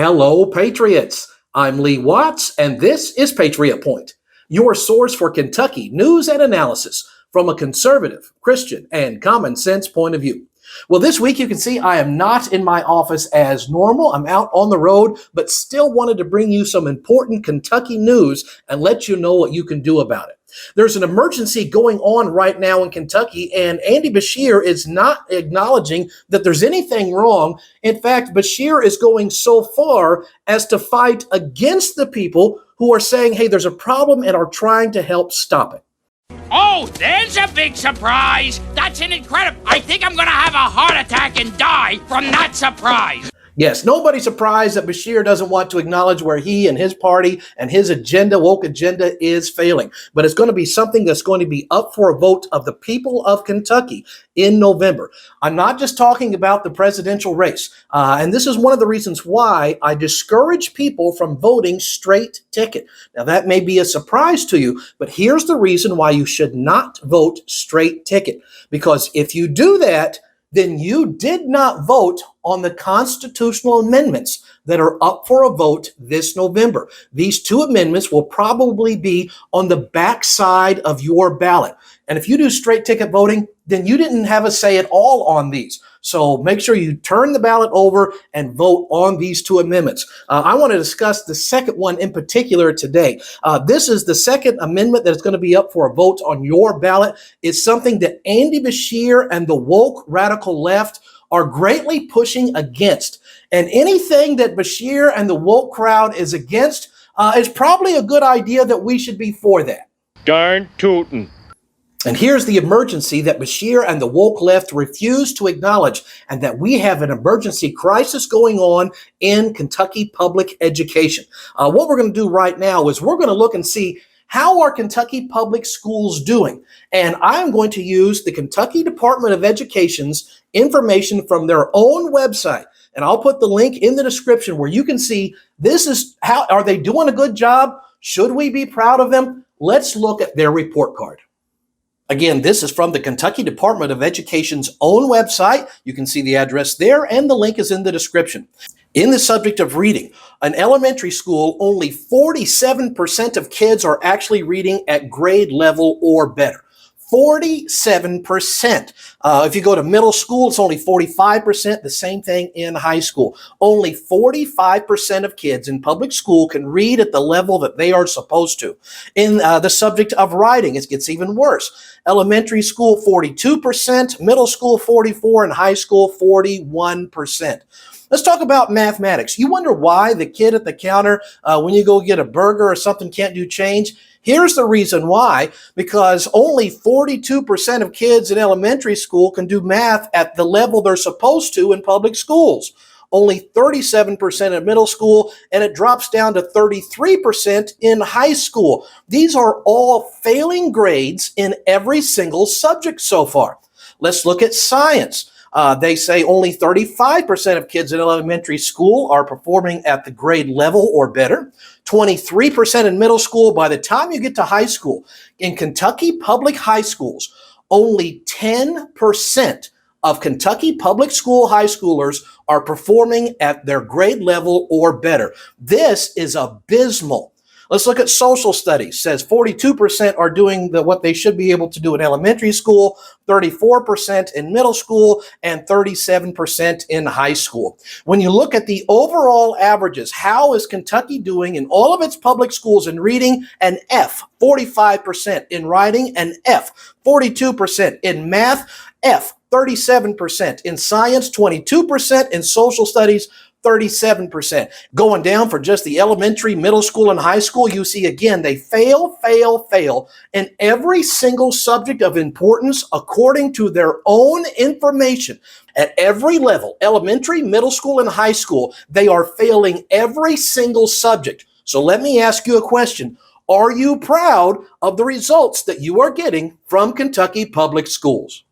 Hello, Patriots. I'm Lee Watts, and this is Patriot Point, your source for Kentucky news and analysis from a conservative, Christian, and common sense point of view. Well, this week you can see I am not in my office as normal. I'm out on the road, but still wanted to bring you some important Kentucky news and let you know what you can do about it. There's an emergency going on right now in Kentucky, and Andy Beshear is not acknowledging that there's anything wrong. In fact, Beshear is going so far as to fight against the people who are saying, hey, there's a problem and are trying to help stop it. Oh, there's a big surprise. That's an incredible. I think I'm going to have a heart attack and die from that surprise. Yes, nobody's surprised that Beshear doesn't want to acknowledge where he and his party and his agenda, woke agenda, is failing. But it's going to be something that's going to be up for a vote of the people of Kentucky in November. I'm not just talking about the presidential race. And this is one of the reasons why I discourage people from voting straight ticket. Now, that may be a surprise to you, but here's the reason why you should not vote straight ticket. Because if you do that, then you did not vote on the constitutional amendments that are up for a vote this November. These two amendments will probably be on the backside of your ballot. And if you do straight ticket voting, then you didn't have a say at all on these. So make sure you turn the ballot over and vote on these two amendments. I want to discuss the second one in particular today. This is the second amendment that is going to be up for a vote on your ballot. It's something that Andy Beshear and the woke radical left are greatly pushing against. And anything that Beshear and the woke crowd is against is probably a good idea that we should be for that. Darn tootin'. And here's the emergency that Beshear and the woke left refuse to acknowledge, and that we have an emergency crisis going on in Kentucky public education. What we're going to do right now is we're going to look and see how are Kentucky public schools doing? And I'm going to use the Kentucky Department of Education's information from their own website. And I'll put the link in the description where you can see this is how, are they doing a good job? Should we be proud of them? Let's look at their report card. Again, this is from the Kentucky Department of Education's own website. You can see the address there, and the link is in the description. In the subject of reading, an elementary school, only 47% of kids are actually reading at grade level or better. 47%. If you go to middle school, it's only 45%. The same thing in high school. Only 45% of kids in public school can read at the level that they are supposed to. In the subject of writing, it gets even worse. Elementary school, 42%, middle school, 44%, and high school, 41%. Let's talk about mathematics. You wonder why the kid at the counter, when you go get a burger or something, can't do change? Here's the reason why, because only 42% of kids in elementary school can do math at the level they're supposed to in public schools. Only 37% in middle school, and it drops down to 33% in high school. These are all failing grades in every single subject so far. Let's look at science. They say only 35% of kids in elementary school are performing at the grade level or better. 23% in middle school. By the time you get to high school, in Kentucky public high schools, only 10% of Kentucky public school high schoolers are performing at their grade level or better. This is abysmal. Let's look at social studies. It says 42% are doing what they should be able to do in elementary school, 34% in middle school, and 37% in high school. When you look at the overall averages, how is Kentucky doing in all of its public schools in reading? An F, 45%, in writing, an F, 42%, in math, F, 37%, in science, 22%, in social studies, 37%. Going down for just the elementary, middle school, and high school, you see again, they fail in every single subject of importance according to their own information. At every level, elementary, middle school, and high school, they are failing every single subject. So let me ask you a question. Are you proud of the results that you are getting from Kentucky public schools?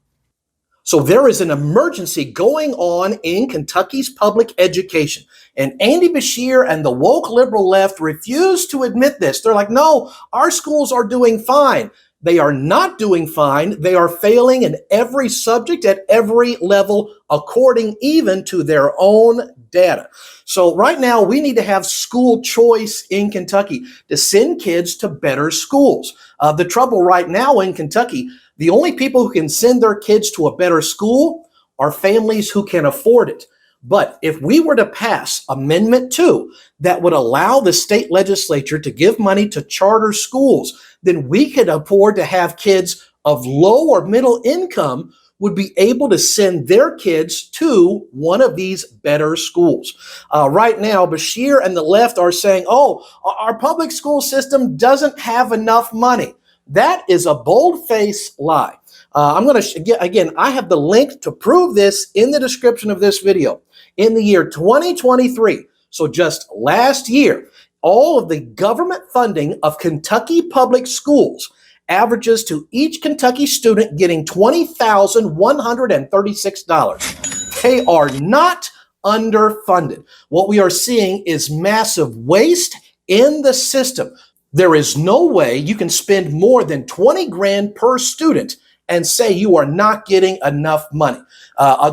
So there is an emergency going on in Kentucky's public education. And Andy Beshear and the woke liberal left refuse to admit this. They're like, no, our schools are doing fine. They are not doing fine. They are failing in every subject at every level, according even to their own data. So right now, we need to have school choice in Kentucky to send kids to better schools. The trouble right now in Kentucky, the only people who can send their kids to a better school are families who can afford it. But if we were to pass Amendment 2 that would allow the state legislature to give money to charter schools, then we could afford to have kids of low or middle income would be able to send their kids to one of these better schools. Right now, Beshear and the left are saying, oh, our public school system doesn't have enough money. That is a bold-faced lie. I'm going to, again, I have the link to prove this in the description of this video. In the year 2023, so just last year, all of the government funding of Kentucky public schools averages to each Kentucky student getting $20,136. They are not underfunded. What we are seeing is massive waste in the system. There is no way you can spend more than 20 grand per student and say you are not getting enough money.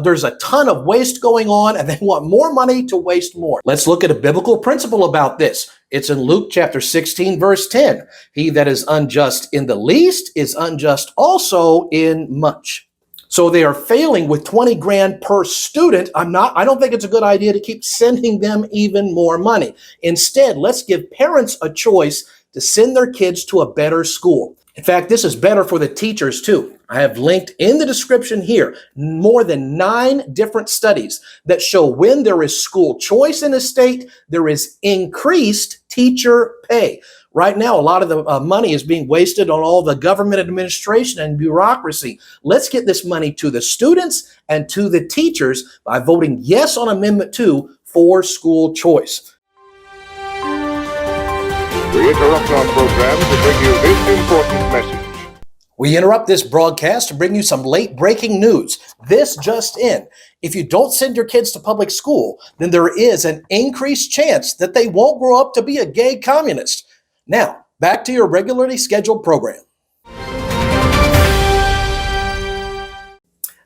There's a ton of waste going on, and they want more money to waste more. Let's look at a biblical principle about this. It's in Luke chapter 16, verse 10. He that is unjust in the least is unjust also in much. So they are failing with 20 grand per student. I don't think it's a good idea to keep sending them even more money. Instead, let's give parents a choice to send their kids to a better school. In fact, this is better for the teachers too. I have linked in the description here more than 9 different studies that show when there is school choice in a state, there is increased teacher pay. Right now, a lot of the money is being wasted on all the government administration and bureaucracy. Let's get this money to the students and to the teachers by voting yes on Amendment 2 for school choice. We interrupt our program to bring you this important message. We interrupt this broadcast to bring you some late breaking news. This just in. If you don't send your kids to public school, then there is an increased chance that they won't grow up to be a gay communist. Now, back to your regularly scheduled program.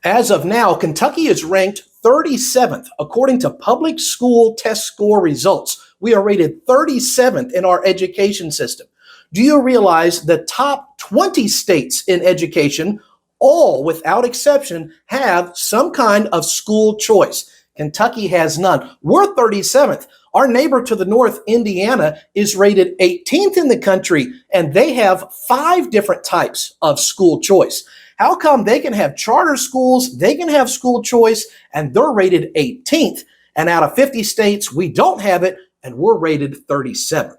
As of now, Kentucky is ranked 37th according to public school test score results. We are rated 37th in our education system. Do you realize the top 20 states in education, all without exception, have some kind of school choice? Kentucky has none. We're 37th. Our neighbor to the north, Indiana, is rated 18th in the country, and they have 5 different types of school choice. How come they can have charter schools, they can have school choice, and they're rated 18th? And out of 50 states, we don't have it, and we're rated 37th.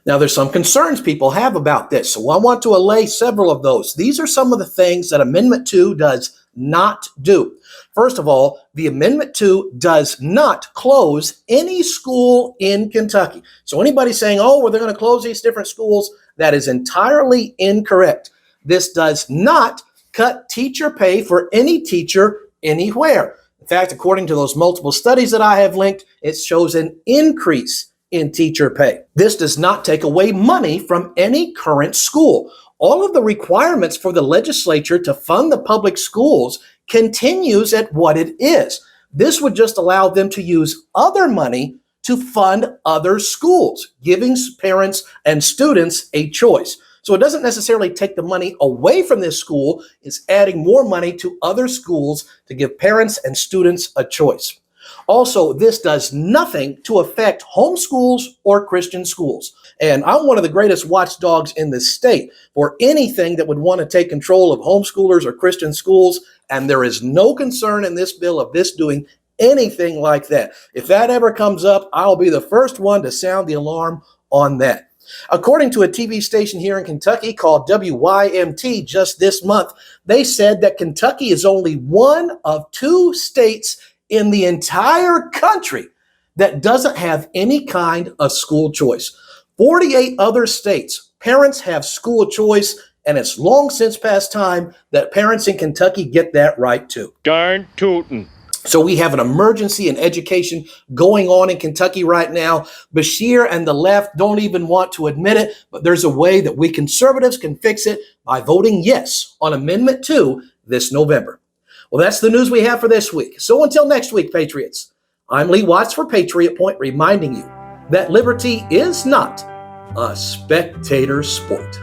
Now, there's some concerns people have about this, so I want to allay several of those. These are some of the things that Amendment 2 does not do. First of all, the Amendment 2 does not close any school in Kentucky. So anybody saying, oh, well, they're going to close these different schools, that is entirely incorrect. This does not cut teacher pay for any teacher anywhere. In fact, according to those multiple studies that I have linked, it shows an increase in teacher pay. This does not take away money from any current school. All of the requirements for the legislature to fund the public schools continues at what it is. This would just allow them to use other money to fund other schools, giving parents and students a choice. So it doesn't necessarily take the money away from this school. It's adding more money to other schools to give parents and students a choice. Also, this does nothing to affect homeschools or Christian schools. And I'm one of the greatest watchdogs in the state for anything that would want to take control of homeschoolers or Christian schools. And there is no concern in this bill of this doing anything like that. If that ever comes up, I'll be the first one to sound the alarm on that. According to a TV station here in Kentucky called WYMT just this month, they said that Kentucky is only one of 2 states in the entire country that doesn't have any kind of school choice. 48 other states, parents have school choice, and it's long since past time that parents in Kentucky get that right too. Darn tootin'. So we have an emergency in education going on in Kentucky right now. Beshear and the left don't even want to admit it, but there's a way that we conservatives can fix it by voting yes on Amendment 2 this November. Well, that's the news we have for this week. So until next week, Patriots, I'm Lee Watts for Patriot Point, reminding you that liberty is not a spectator sport.